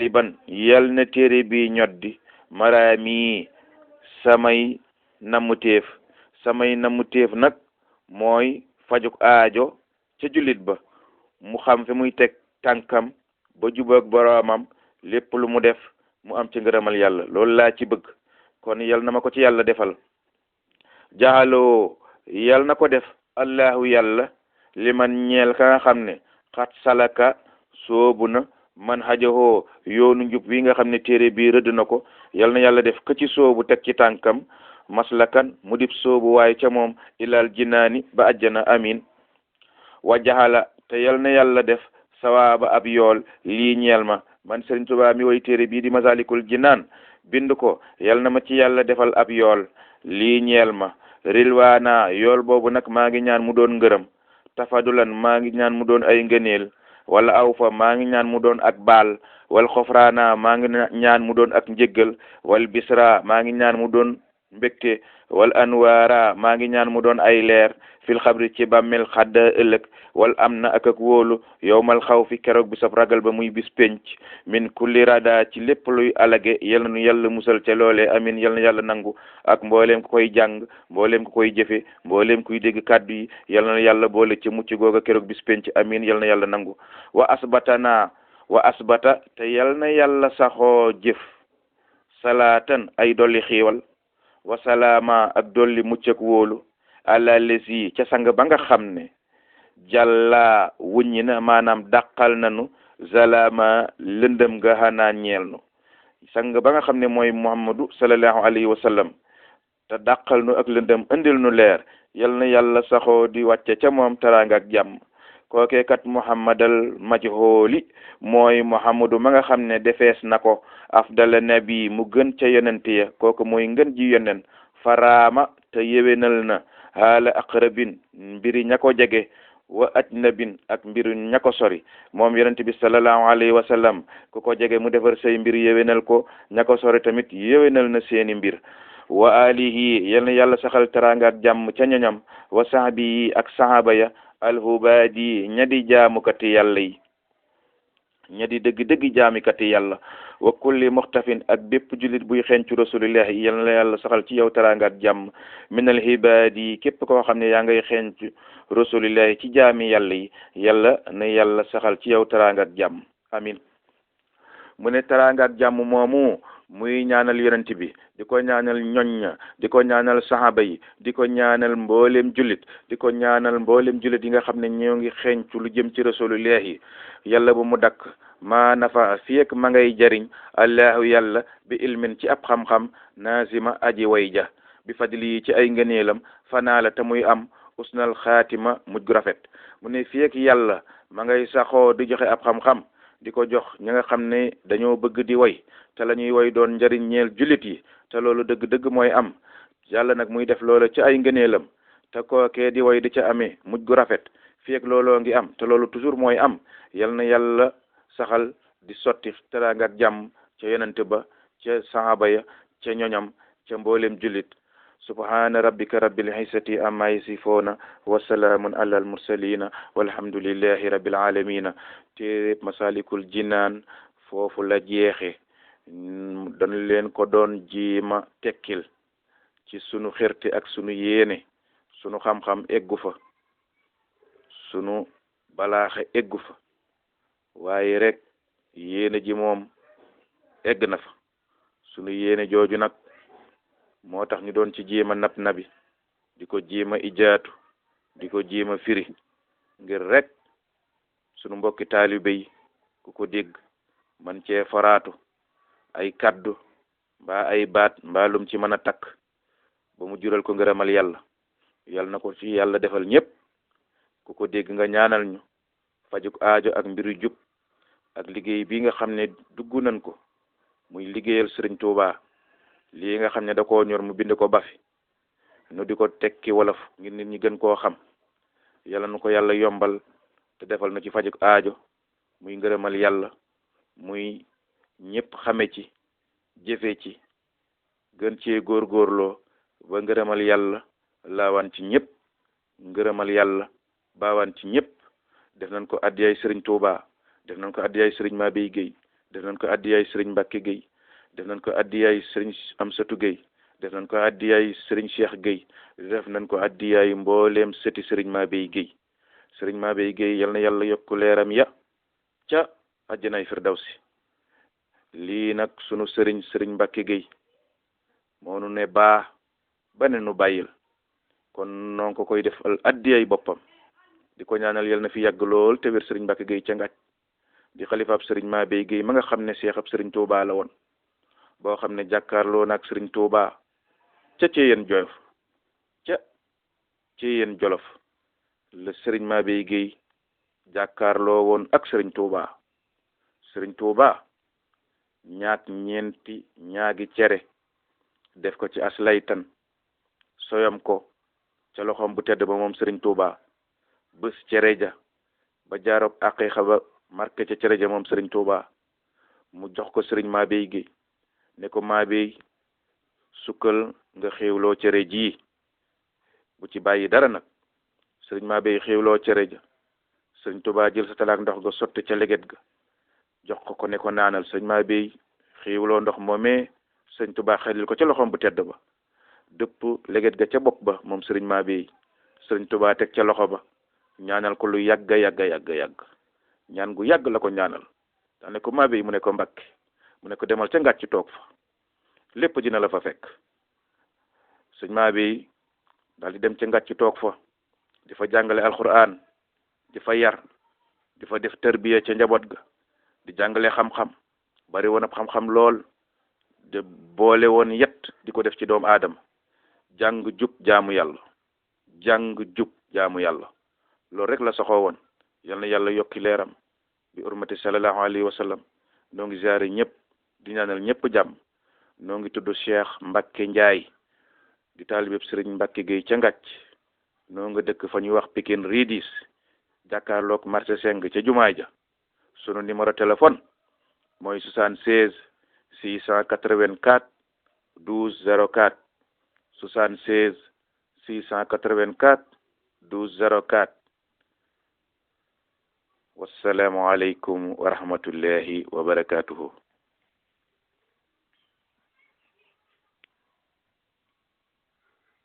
liban yal na téere bi ñoddi maraami samay namuteef nag mooy fajuk aajo ca jullit ba mu xam fi muy teg tànkam ba jubak boroomam lépp lu mu def mu am ci ngërëmal yàlla loolu laa ci bëgg kon yal na ma ko ci yàlla defal jaxaloo yal na ko def allahu yàlla li man ñeel ka nga xam ne xat salaka soobu na man xajahoo yoonu njub wi nga xam ne téere bi rëdd na ko yal na yàlla def ka ci soobu teg ci tànkam maslakan mu dib soobu waaye ca moom ilal jinaani ba ajjana amin wa jaxala te yal na yàlla def sawaaba ab yool lii ñeel ma man Sëriñ Tuubaa mi way téere bii di Masaalikul Jinaan bind ko yal na ma ci yàlla defal ab yool lii ñeel ma rilwaana yool boobu nag maa ngi ñaan mu doon ngërëm tafadulan maa ngi ñaan mu doon ay ngëneel wala aw fa maa ngi ñaan mu doon ak baal wal xofraana maa ngi ñaan mu doon ak njëggal wal bisra maa ngi ñaan mu doon mbégte wal anwaara maa ngi ñaan mu doon ay leer fil xabri ci bàmmel xadda ëllëg wal am na ak wóolu yowmal xaw fi keroog bi sab ragal ba muy bis penc min kulli rada ci lépp luy alage yal na nu yàlla musal ca loolee amin yal na yàlla nangu ak mbooleem ku koy jàng mbooleem ku koy jëfe mbooleem kuy dégg kàddu yi yal na yàlla boole ci mucc googa keroog bis penc amin yal na yàlla nangu wa asbata te yal na yàlla saxoo jëf salaatan ay dolli xiiwal wa salaama ak dolli mucc ak wóolu ala lesi ca sang ba nga xam ne jàlla wuññi na maanaam dàqal nanu zalama lëndëm nga xanaa ñeel nu sang ba nga xam ne mooy muhammadu sallallahu alayhi wa sallam te dàqal nu ak lëndëm indil nu leer yal na yàlla saxoo di wàcce ca moom teraanga ak jàmm kookee kat muhammadal majhooli mooy muhammadu ma nga xam ne defees na ko afdala nabi mu gën ca yonent ya kooku mooy ngën ji yonen faraama te yewenal na haala aqrabin mbiri ña ko jege wa ajnabin ak mbiru ña ko sori moom yonent bi sallallahu alayhi wa sallam ku ko jege mu defar say mbir yewenal ko ña ko sori tamit yewenal na seeni mbir wa alihi yal na yàlla saxal teraanga ak jàmm ca ñoñam wa sahbi yi ak sahaba ya alhubaadi ña di jaamukati yàlla yi ña di dëgg-dëgg jaamikati yàlla wa kulli muxtafin ak bépp jullit buy xencu rasulillahi yal na yàlla saxal ci yow teraanga ak jàmm minal hibaadi képp koo xam ne yaa ngay xencu rasulillahi ci jaami yàlla yi yàlla na yàlla saxal ci yow teraanga ak jàmm amin mu ne teraanga ak jàmm moomu muy ñaanal yonent bi di ko ñaanal ñoñña di ko ñaanal sahaba yi di ko ñaanal mboolem jullit di ko ñaanal mboolem jullit yi nga xam ne ñoo ngi xencu lu jëm ci rasulillahi yàlla bu mu dakk maa nafa fiek ma ngay jariñ allahu yàlla bi ilmin ci ab xam-xam nazima aji way ja bi fadli yi ci ay ngëneelam fanaala te muy am usnal xaatima mujj gu rafet mu ne fiek yàlla ma ngay saxoo di joxe ab xam-xam di ko jox ñi nga xam ne dañoo bëgg di way te la ñuy way doon njariñ ñeel jullit yi te loolu dëgg-dëgg mooy am yàlla nag muy def loola ci ay ngëneelam te kookee di way di ca amee mujj gu rafet fiek looloo ngi am te loolu toujours mooy am yal na yàlla saxal di sotti teraanga ak jàmm ca yonent ba ca sahaba ya ca ñoñam ca mboolem jullit subhana rabbika rabbil izzati amma yasifoona wa salaamun ala al mursalina walhamdulillahi rabbil alamina téereb Masaalikul Jinaan foofu la jeexe dañ leen ko doon jiima tekkil ci sunu xerte ak sunu yéene sunu xam-xam eggu fa sunu balaaxe eggu fa waaye rek yéene ji moom egg na fa sunu yéene jooju nag moo tax ñu doon ci jéema nab nabi di ko jéema ijaatu di ko jéema firi ngir rek sunu mbokki taalibe yi ku ko dégg man cee faraatu ay kaddu mbaa ay baat mbaalum ci mën a takk ba mu jural ko ngërëmal yàlla yàlla na ko ci yàlla defal ñépp ku ko dégg nga ñaanal ñu fajuk aajo ak mbiru jub ak liggéey bi nga xam ne dugg nañ ko muy liggéeyal Sëriñ Tuubaa lii nga xam ne da koo ñor mu bind ko bafi nu di ko tekki wolof ngir nit ñi gën koo xam yàlla nu ko yàlla yombal te defal na ci fajuk aajo muy ngërëmal yàlla muy ñëpp xame ci jëfe ci gën cee góorgóorloo ba ngërëmal yàlla laawaan ci ñëpp ngërëmal yàlla baawaan ci ñëpp def nañ ko addiyay Sëriñ Tuubaa def nañ ko addiyay Sëriñ Mabey Guèye def nañ ko addiyaay sëriñ Mbacke Gueye def nañ ko addiyaay sëriñ Amsatou Gueye def nañ ko addiyaay sëriñ Cheikh Gueye def nañ ko addiyaay mbooleem sëti sëriñ Mabey Gueye sëriñ Mabey Gueye yal na yàlla yokku leeram ya ca àjjanaay firdawsi lii nag sunu sëriñ Mbacke Gueye moo nu ne ba ne nu bàyyil kon noonu ko koy defal addiyay boppam di ko ñaanal yal na fi yàgg lool te wér sëriñ Mbacke Gueye ca Ngathie di xalifaab sëriñ Mabey Gueye ma nga xam ne seexab sëriñ Touba la woon boo xam ne jàkkaarloo naag sëriñ Touba ca Ceyeen Jolof ca Ceyeen Jolof la sëriñ Mabey Gueye jàkkaarloo woon ak sëriñ Touba ñeenti ñaagi cere def ko ci aslaytan soyam ko ca loxoom bu tedd ba moom sëriñ Touba bés cere ja ba jaarob aqiiqa ba marqué ca cere ja moom sëriñ Touba mu jox ko sëriñ Mabey Gueye ne ko Mabey sukkal nga xéewloo cere ji bu ci bàyyi dara nag sëriñ Mabey xéewloo cere ja sëriñ Touba jël sa talaak ndox ga sotti ca leget ga jox ko ne ko naanal sëriñ Mabey xéewloo ndox moomee sëriñ Touba xelil ko ca loxoom bu tedd ba dëpp leget ga ca bopp ba moom sëriñ Mabey sëriñ Touba teg ca loxo ba ñaanal ko lu yàgga yàgg ñaan gu yàgg la ko ñaanal daa ne ko Mabey mu ne ko Mbacke mu ne ko demal ca Ngathie toog fa lépp dina la fa fekk sëriñ Mabey daal di dem ca Ngathie toog fa di fa jàngale alquran di fa yar di fa def tarbiya ca njaboot ga di jàngale xam-xam bari woon ab xam-xam lool de boole woon yet di ko def ci doomu aadama jàng jub jaamu yàlla loolu rek la soxoo woon yal na yàlla yokki leeram bi urmati sallallahu alayhi wa sallam noo ngi ziare ñëpp di ñaanal ñëpp jàmm noo ngi tudd Cheikh Mbacke Ndiaye di taalibeb sëriñ Mbacke Gueye ca Ngathie noo nga dëkk fa ñuy wax Pikine Ridis jàkkaarloog marché Seng ca jumaay ja sunu numéro téléphone mooy 76 684 12 04 76 684 12 04 wassalaamu aleykum wa rahmatullahi wa barakatuhu